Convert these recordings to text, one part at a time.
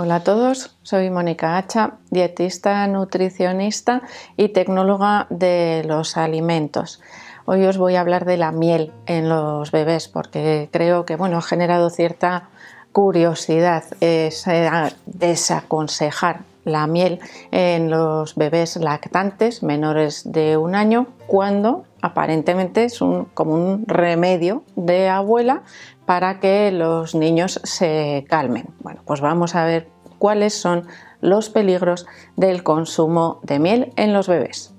Hola a todos, soy Mónica Hacha, dietista, nutricionista y tecnóloga de los alimentos. Hoy os voy a hablar de la miel en los bebés porque creo que ha generado cierta curiosidad desaconsejar la miel en los bebés lactantes menores de 1 año cuando aparentemente es como un remedio de abuela para que los niños se calmen. Bueno, pues vamos a ver cuáles son los peligros del consumo de miel en los bebés.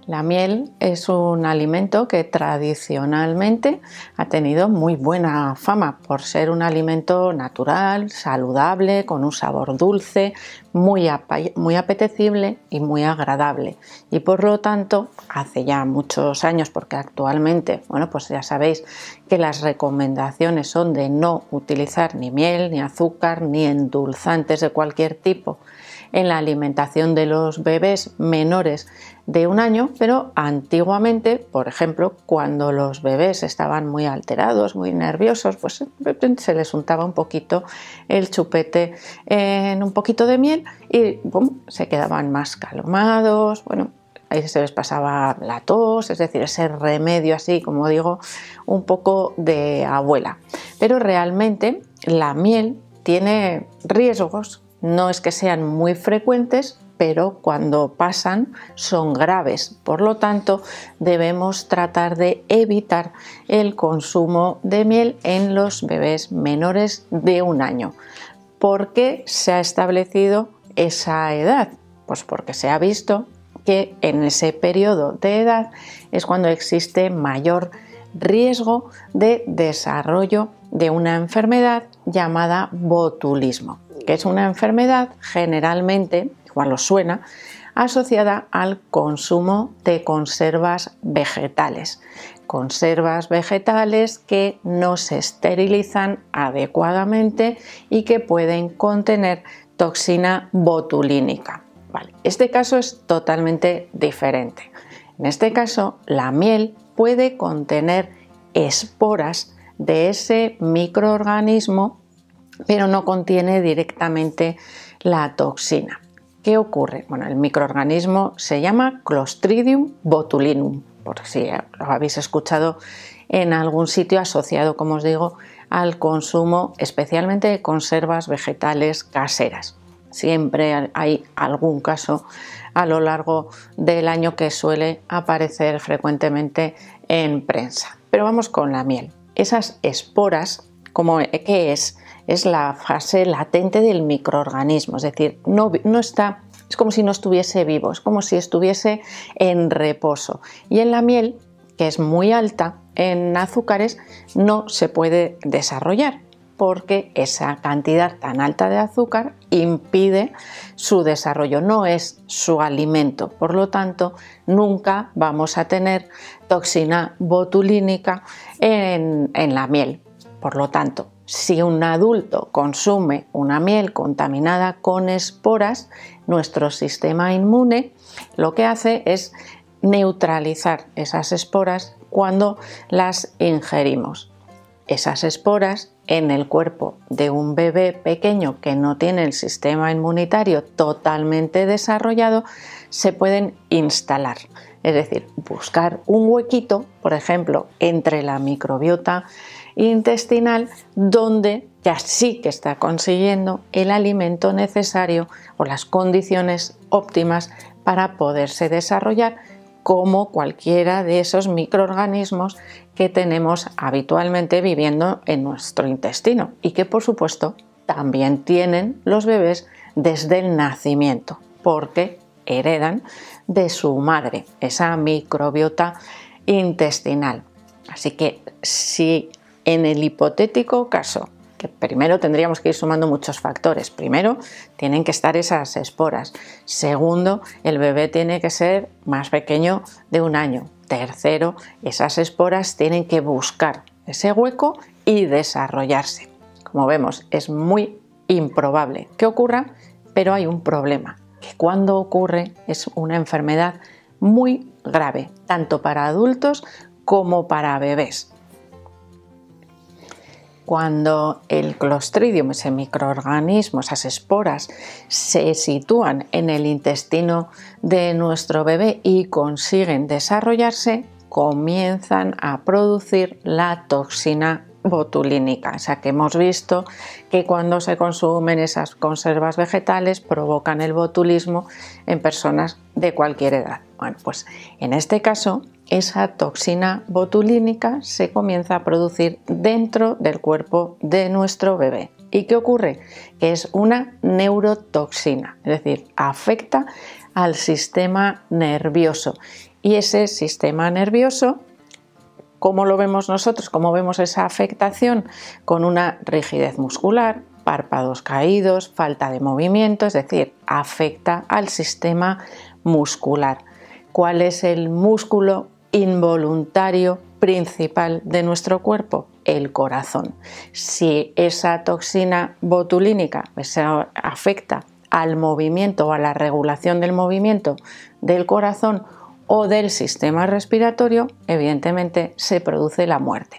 La miel es un alimento que tradicionalmente ha tenido muy buena fama por ser un alimento natural, saludable, con un sabor dulce, muy apetecible y muy agradable. Y por lo tanto, hace ya muchos años, porque actualmente, pues ya sabéis que las recomendaciones son de no utilizar ni miel, ni azúcar, ni endulzantes de cualquier tipo en la alimentación de los bebés menores de 1 año, pero antiguamente, por ejemplo, cuando los bebés estaban muy alterados, muy nerviosos, pues se les untaba un poquito el chupete en un poquito de miel y se quedaban más calmados, ahí se les pasaba la tos, es decir, ese remedio así, como digo, un poco de abuela. Pero realmente la miel tiene riesgos. No es que sean muy frecuentes, pero cuando pasan son graves. Por lo tanto, debemos tratar de evitar el consumo de miel en los bebés menores de 1 año. ¿Por qué se ha establecido esa edad? Pues porque se ha visto que en ese periodo de edad es cuando existe mayor riesgo de desarrollo de una enfermedad llamada botulismo, que es una enfermedad generalmente, igual os suena, asociada al consumo de conservas vegetales. Conservas vegetales que no se esterilizan adecuadamente y que pueden contener toxina botulínica. Este caso es totalmente diferente. En este caso, la miel puede contener esporas de ese microorganismo, pero no contiene directamente la toxina. ¿Qué ocurre? El microorganismo se llama Clostridium botulinum, por si lo habéis escuchado en algún sitio asociado, como os digo, al consumo especialmente de conservas vegetales caseras. Siempre hay algún caso a lo largo del año que suele aparecer frecuentemente en prensa. Pero vamos con la miel. Esas esporas, ¿qué es? Es la fase latente del microorganismo, es decir, no está, es como si no estuviese vivo, es como si estuviese en reposo. Y en la miel, que es muy alta en azúcares, no se puede desarrollar porque esa cantidad tan alta de azúcar impide su desarrollo, no es su alimento. Por lo tanto, nunca vamos a tener toxina botulínica en la miel. Por lo tanto, si un adulto consume una miel contaminada con esporas, nuestro sistema inmune lo que hace es neutralizar esas esporas cuando las ingerimos. Esas esporas en el cuerpo de un bebé pequeño que no tiene el sistema inmunitario totalmente desarrollado se pueden instalar. Es decir, buscar un huequito, por ejemplo, entre la microbiota intestinal, donde ya sí que está consiguiendo el alimento necesario o las condiciones óptimas para poderse desarrollar como cualquiera de esos microorganismos que tenemos habitualmente viviendo en nuestro intestino y que por supuesto también tienen los bebés desde el nacimiento porque heredan de su madre esa microbiota intestinal. Así que si en el hipotético caso, que primero tendríamos que ir sumando muchos factores. Primero, tienen que estar esas esporas. Segundo, el bebé tiene que ser más pequeño de 1 año. Tercero, esas esporas tienen que buscar ese hueco y desarrollarse. Como vemos, es muy improbable que ocurra, pero hay un problema, que cuando ocurre es una enfermedad muy grave, tanto para adultos como para bebés. Cuando el Clostridium, ese microorganismo, esas esporas, se sitúan en el intestino de nuestro bebé y consiguen desarrollarse, comienzan a producir la toxina botulínica. O sea que hemos visto que cuando se consumen esas conservas vegetales provocan el botulismo en personas de cualquier edad. Bueno, pues en este caso esa toxina botulínica se comienza a producir dentro del cuerpo de nuestro bebé. ¿Y qué ocurre? Que es una neurotoxina, es decir, afecta al sistema nervioso. Y ese sistema nervioso, ¿cómo lo vemos nosotros? ¿Cómo vemos esa afectación? Con una rigidez muscular, párpados caídos, falta de movimiento, es decir, afecta al sistema muscular. ¿Cuál es el músculo involuntario principal de nuestro cuerpo? El corazón. Si esa toxina botulínica afecta al movimiento o a la regulación del movimiento del corazón o del sistema respiratorio, evidentemente se produce la muerte.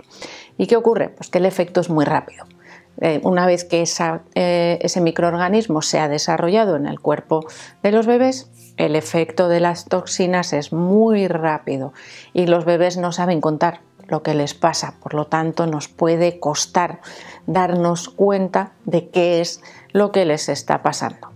¿Y qué ocurre? Pues que el efecto es muy rápido. Una vez que ese microorganismo se ha desarrollado en el cuerpo de los bebés, el efecto de las toxinas es muy rápido y los bebés no saben contar lo que les pasa, por lo tanto nos puede costar darnos cuenta de qué es lo que les está pasando.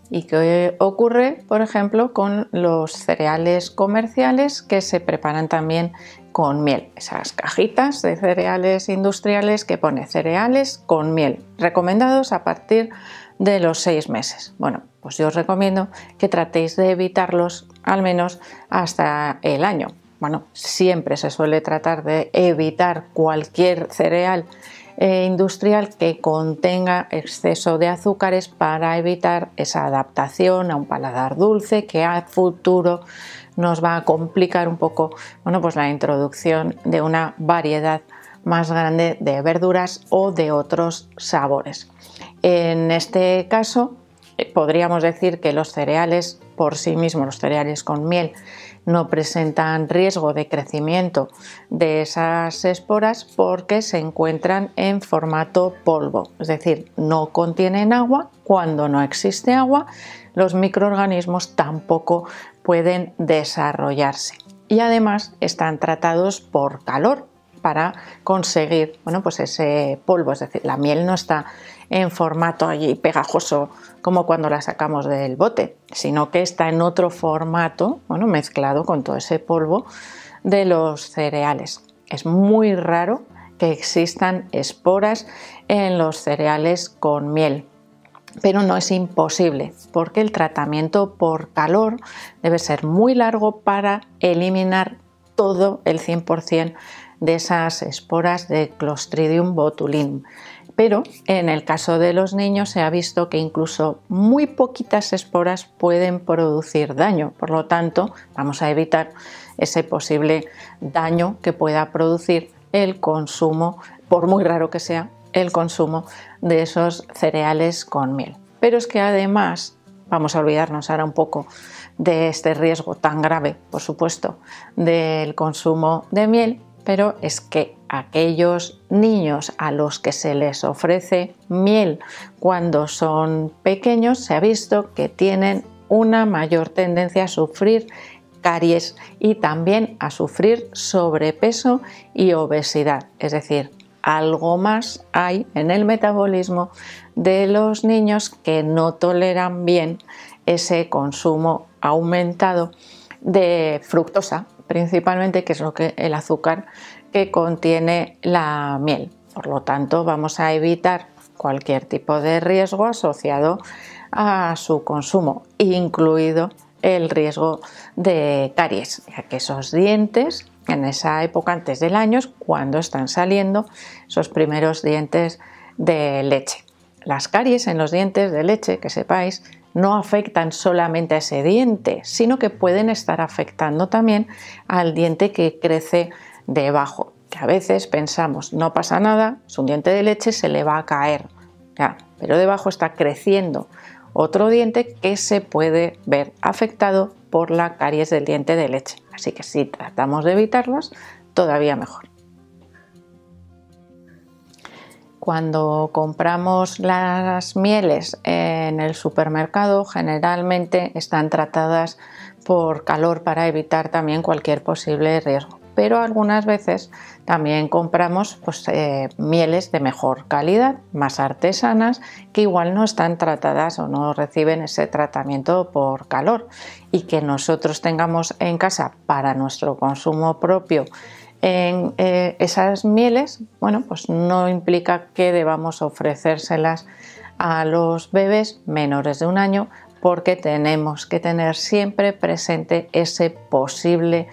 ¿Y qué ocurre, por ejemplo, con los cereales comerciales que se preparan también con miel? Esas cajitas de cereales industriales que pone cereales con miel, recomendados a partir de los 6 meses. Bueno, pues yo os recomiendo que tratéis de evitarlos al menos hasta el año. Bueno, siempre se suele tratar de evitar cualquier cereal industrial que contenga exceso de azúcares para evitar esa adaptación a un paladar dulce que a futuro nos va a complicar un poco, bueno, pues la introducción de una variedad más grande de verduras o de otros sabores. En este caso, podríamos decir que los cereales por sí mismos, los cereales con miel, no presentan riesgo de crecimiento de esas esporas porque se encuentran en formato polvo, es decir, no contienen agua. Cuando no existe agua, los microorganismos tampoco pueden desarrollarse y además están tratados por calor para conseguir, bueno, pues ese polvo, es decir, la miel no está en formato allí pegajoso como cuando la sacamos del bote, sino que está en otro formato, bueno, mezclado con todo ese polvo de los cereales. Es muy raro que existan esporas en los cereales con miel, pero no es imposible porque el tratamiento por calor debe ser muy largo para eliminar todo el 100% de esas esporas de Clostridium botulinum. Pero en el caso de los niños se ha visto que incluso muy poquitas esporas pueden producir daño. Por lo tanto, vamos a evitar ese posible daño que pueda producir el consumo, por muy raro que sea, el consumo de esos cereales con miel. Pero es que además, vamos a olvidarnos ahora un poco de este riesgo tan grave, por supuesto, del consumo de miel, pero es que aquellos niños a los que se les ofrece miel cuando son pequeños se ha visto que tienen una mayor tendencia a sufrir caries y también a sufrir sobrepeso y obesidad. Es decir, algo más hay en el metabolismo de los niños que no toleran bien ese consumo aumentado de fructosa, principalmente, que es el azúcar que contiene la miel. Por lo tanto, vamos a evitar cualquier tipo de riesgo asociado a su consumo, incluido el riesgo de caries, ya que esos dientes en esa época antes del año es cuando están saliendo esos primeros dientes de leche. Las caries en los dientes de leche, que sepáis, no afectan solamente a ese diente, sino que pueden estar afectando también al diente que crece debajo, que a veces pensamos no pasa nada, es un diente de leche, se le va a caer, ya, pero debajo está creciendo otro diente que se puede ver afectado por la caries del diente de leche. Así que si tratamos de evitarlos, todavía mejor. Cuando compramos las mieles en el supermercado, generalmente están tratadas por calor para evitar también cualquier posible riesgo. Pero algunas veces también compramos mieles de mejor calidad, más artesanas, que igual no están tratadas o no reciben ese tratamiento por calor, y que nosotros tengamos en casa para nuestro consumo propio en esas mieles, bueno, pues no implica que debamos ofrecérselas a los bebés menores de 1 año, porque tenemos que tener siempre presente ese posible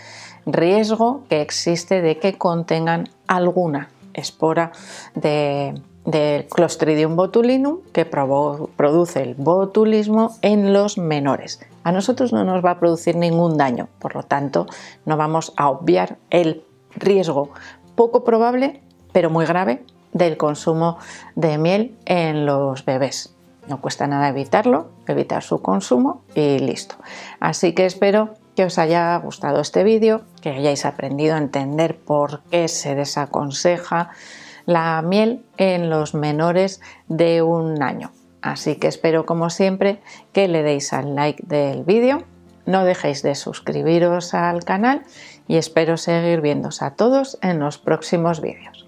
riesgo que existe de que contengan alguna espora del Clostridium botulinum, que produce el botulismo en los menores. A nosotros no nos va a producir ningún daño, por lo tanto no vamos a obviar el riesgo poco probable pero muy grave del consumo de miel en los bebés. No cuesta nada evitarlo, evitar su consumo y listo. Así que espero que os haya gustado este vídeo, que hayáis aprendido a entender por qué se desaconseja la miel en los menores de 1 año. Así que espero, como siempre, que le deis al like del vídeo, no dejéis de suscribiros al canal y espero seguir viéndoos a todos en los próximos vídeos.